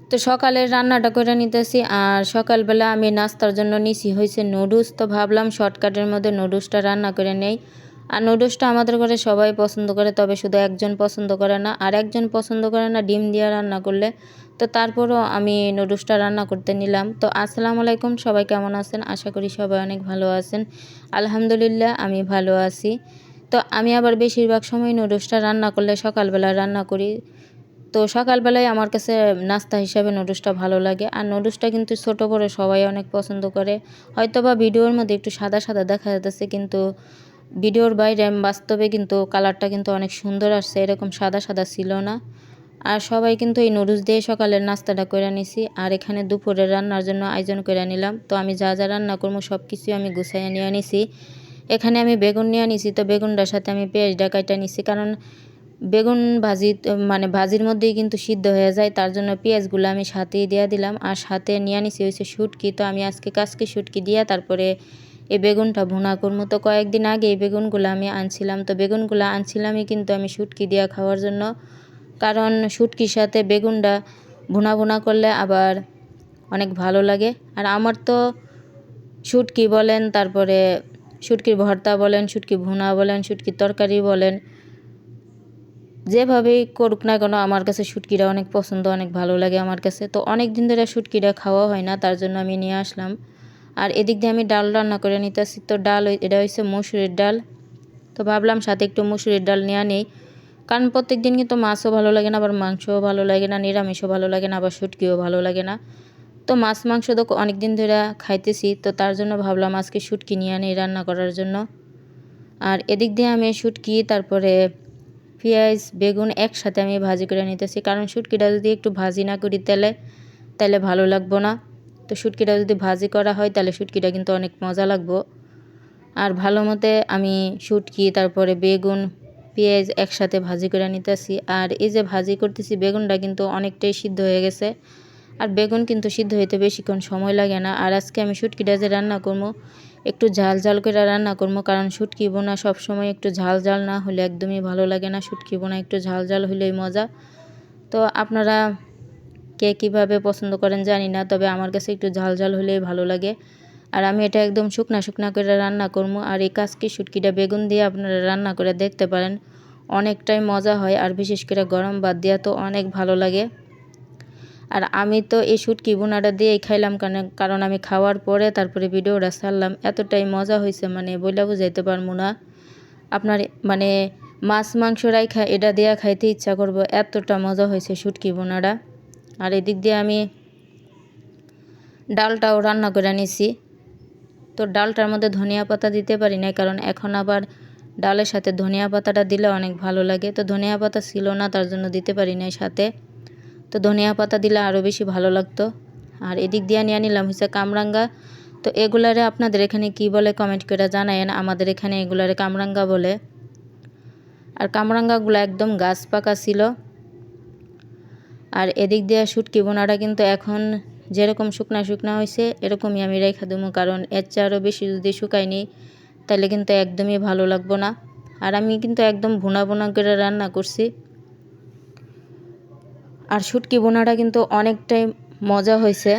তো সকালের রান্নাটা করে নিতেছি। আর সকালবেলা আমি নাস্তার জন্য নিছি হয়েছে নুডলস। তো ভাবলাম শর্টকাটের মধ্যে নুডলসটা রান্না করে নেই। আর নুডলসটা আমাদের ঘরে সবাই পছন্দ করে, তবে শুধু একজন পছন্দ করে না, আর একজন পছন্দ করে না ডিম দিয়ে রান্না করলে। তো তারপরও আমি নুডলসটা রান্না করতে নিলাম। তো আসসালামু আলাইকুম, সবাই কেমন আছেন? আশা করি সবাই অনেক ভালো আছেন। আলহামদুলিল্লাহ আমি ভালো আছি। তো আমি আবার বেশিরভাগ সময় নুডলসটা রান্না করলে সকালবেলা রান্না করি। তো সকালবেলায় আমার কাছে নাস্তা হিসাবে নুডলসটা ভালো লাগে। আর নুডলসটা কিন্তু ছোটো বড় সবাই অনেক পছন্দ করে। হয়তোবা ভিডিওর মধ্যে একটু সাদা সাদা দেখা যাচ্ছে, কিন্তু ভিডিওর বাইরে বাস্তবে কিন্তু কালারটা কিন্তু অনেক সুন্দর আসছে, এরকম সাদা সাদা ছিল না। আর সবাই কিন্তু এই নুডলস দিয়ে সকালের নাস্তাটা করে নিছি। আর এখানে দুপুরের রান্নার জন্য আয়োজন করে নিলাম। তো আমি যা যা রান্না করবো সব কিছুই আমি গুছাইয়া নিয়ে নিছি। এখানে আমি বেগুন নিয়ে নিছি। তো বেগুনটার সাথে আমি পেঁয়াজটা কাইটা নিছি, কারণ বেগুন ভাজি মানে ভাজির মধ্যেই কিন্তু সিদ্ধ হয়ে যায়, তার জন্য পেঁয়াজগুলো আমি সাথেই দিয়ে দিলাম। আর সাথে নিয়ে নিছি হয়েছে শুটকি। তো আমি আজকে কাজকে শুটকি দিয়ে তারপরে এই বেগুনটা ভুনা করবো। তো কয়েকদিন আগে এই বেগুনগুলো আমি আনছিলাম। তো বেগুনগুলো আনছিলামই কিন্তু আমি শুটকি দিয়ে খাওয়ার জন্য, কারণ শুটকির সাথে বেগুনটা ভুনা ভুনা করলে আবার অনেক ভালো লাগে। আর আমার তো শুটকি বলেন, তারপরে শুটকির ভর্তা বলেন, শুটকি ভুনা বলেন, শুটকির তরকারি বলেন, যেভাবেই করুক না কেন আমার কাছে শুটকিটা অনেক পছন্দ, অনেক ভালো লাগে আমার কাছে। তো অনেক দিন ধরে শুটকিটা খাওয়া হয় না, তার জন্য আমি নিয়ে আসলাম। আর এদিক দিয়ে আমি ডাল রান্না করে নিতেছি। তো ডাল এটা হচ্ছে মসুরির ডাল। তো ভাবলাম সাথে একটু মসুরির ডাল নিয়ে নেই, কারণ প্রত্যেক দিন কিন্তু মাছও ভালো লাগে না, আবার মাংসও ভালো লাগে না, নিরামিষও ভালো লাগে না, আবার শুটকিও ভালো লাগে না। তো মাছ মাংস তো অনেক দিন ধরে খাইতেছি, তো তার জন্য ভাবলাম আজকে শুটকি নিয়ে নেই রান্না করার জন্য। আর এদিক দিয়ে আমি শুটকি তারপরে পেঁয়াজ বেগুন একসাথে আমি ভাজি করে নিতেছি, কারণ শুটকিটা যদি একটু ভাজি না করি তেলে তাহলে ভালো লাগবো না। তো শুটকিটা যদি ভাজি করা হয় তাহলে শুটকিটা কিন্তু অনেক মজা লাগবো। আর ভালো মতে আমি শুটকি তারপরে বেগুন পেঁয়াজ একসাথে ভাজি করে নিতেছি। আর এই যে ভাজি করতেছি বেগুনটা কিন্তু অনেকটাই সিদ্ধ হয়ে গেছে। আর বেগুন কিন্তু সিদ্ধ হইতে বেশিক্ষণ সময় লাগে না। আর আজকে আমি শুটকিটা যে রান্না করবো একটু ঝাল ঝাল করে রান্না করবো, কারণ শুটকি বোনা সবসময় একটু ঝাল ঝাল না হলে একদমই ভালো লাগে না। শুটকি বোনা একটু ঝাল ঝাল হলেই মজা। তো আপনারা কে কীভাবে পছন্দ করেন জানি না, তবে আমার কাছে একটু ঝাল ঝাল হলেই ভালো লাগে। আর আমি এটা একদম শুকনা শুকনা করে রান্না করবো। আর এই কাজকি শুটকিটা বেগুন দিয়ে আপনারা রান্না করে দেখতে পারেন, অনেকটাই মজা হয়। আর বিশেষ করে গরম ভাত দেওয়া তো অনেক ভালো লাগে। আর আমি তো এই শুটকি বোনাটা দিয়েই খাইলাম, কারণ আমি খাওয়ার পরে তারপরে ভিডিওটা ছাড়লাম, এতটাই মজা হয়েছে মানে বইলা বুঝাইতে পারবো না। আপনার মানে মাছ মাংস রাইখা এটা দিয়া খাইতে ইচ্ছা করবো, এতটা মজা হয়েছে শুটকি বোনাটা। আর এদিক দিয়ে আমি ডালটাও রান্না করে নিছি। তো ডালটার মধ্যে ধনিয়া পাতা দিতে পারি না, কারণ এখন আবার ডালের সাথে ধনিয়া পাতাটা দিলে অনেক ভালো লাগে। তো ধনিয়া পাতা ছিল না, তার জন্য দিতে পারি নাই সাথে। তো ধনিয়া পাতা দিলে আরও বেশি ভালো লাগতো। আর এদিক দিয়ে নিয়ে নিলাম হচ্ছে কামরাঙ্গা। তো এগুলারে আপনাদের এখানে কি বলে কমেন্ট করে জানায়েন। আমাদের এখানে এগুলারে কামরাঙ্গা বলে। আর কামরাঙ্গাগুলো একদম গাছ পাকা ছিল। আর এদিক দিয়ে শুটকি বোনাটা কিন্তু এখন যেরকম শুকনা শুকনা হয়েছে এরকমই আমি রেখে দেবো, কারণ এর চেয়ে আরও বেশি যদি শুকায়নি তাহলে কিন্তু একদমই ভালো লাগবো না। আর আমি কিন্তু একদম ভুনা ভুনা করে রান্না করছি। আর শুটকি বোনাটা কিন্তু অনেকটাই মজা হয়েছে,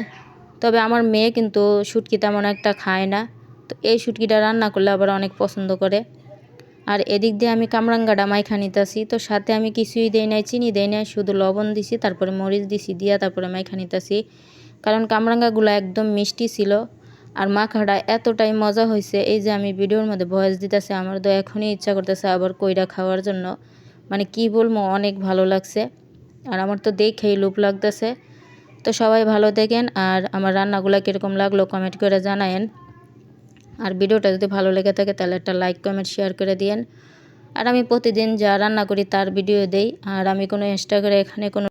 তবে আমার মেয়ে কিন্তু শুটকি তেমন একটা খায় না। তো এই শুটকিটা রান্না করলে আবার অনেক পছন্দ করে। আর এদিক দিয়ে আমি কামরাঙ্গাটা মাইখা নিতেছি। তো সাথে আমি কিছুই দেই নাই, চিনি দেই নাই, শুধু লবণ দিছি, তারপরে মরিচ দিছি, দিয়া তারপরে মাইখা নিতেছি, কারণ কামরাঙ্গাগুলো একদম মিষ্টি ছিল। আর মাখাটা এতটাই মজা হয়েছে, এই যে আমি ভিডিওর মধ্যে ভয়েস দিতেছি, আমার তো এখনই ইচ্ছা করতেছে আবার কইরা খাওয়ার জন্য। মানে কি বলবো, অনেক ভালো লাগছে। আর আমার তো দেখেই লোভ লাগতেছে। তো সবাই ভালো দেখেন, আর আমার রান্নাগুলো কীরকম লাগলো কমেন্ট করে জানায়েন। আর ভিডিওটা যদি ভালো লেগে থাকে তাহলে একটা লাইক কমেন্ট শেয়ার করে দিয়েন। আর আমি প্রতিদিন যা রান্না করি তার ভিডিও দেই। আর আমি কোনো ইনস্টাগ্রামে এখানে কোনো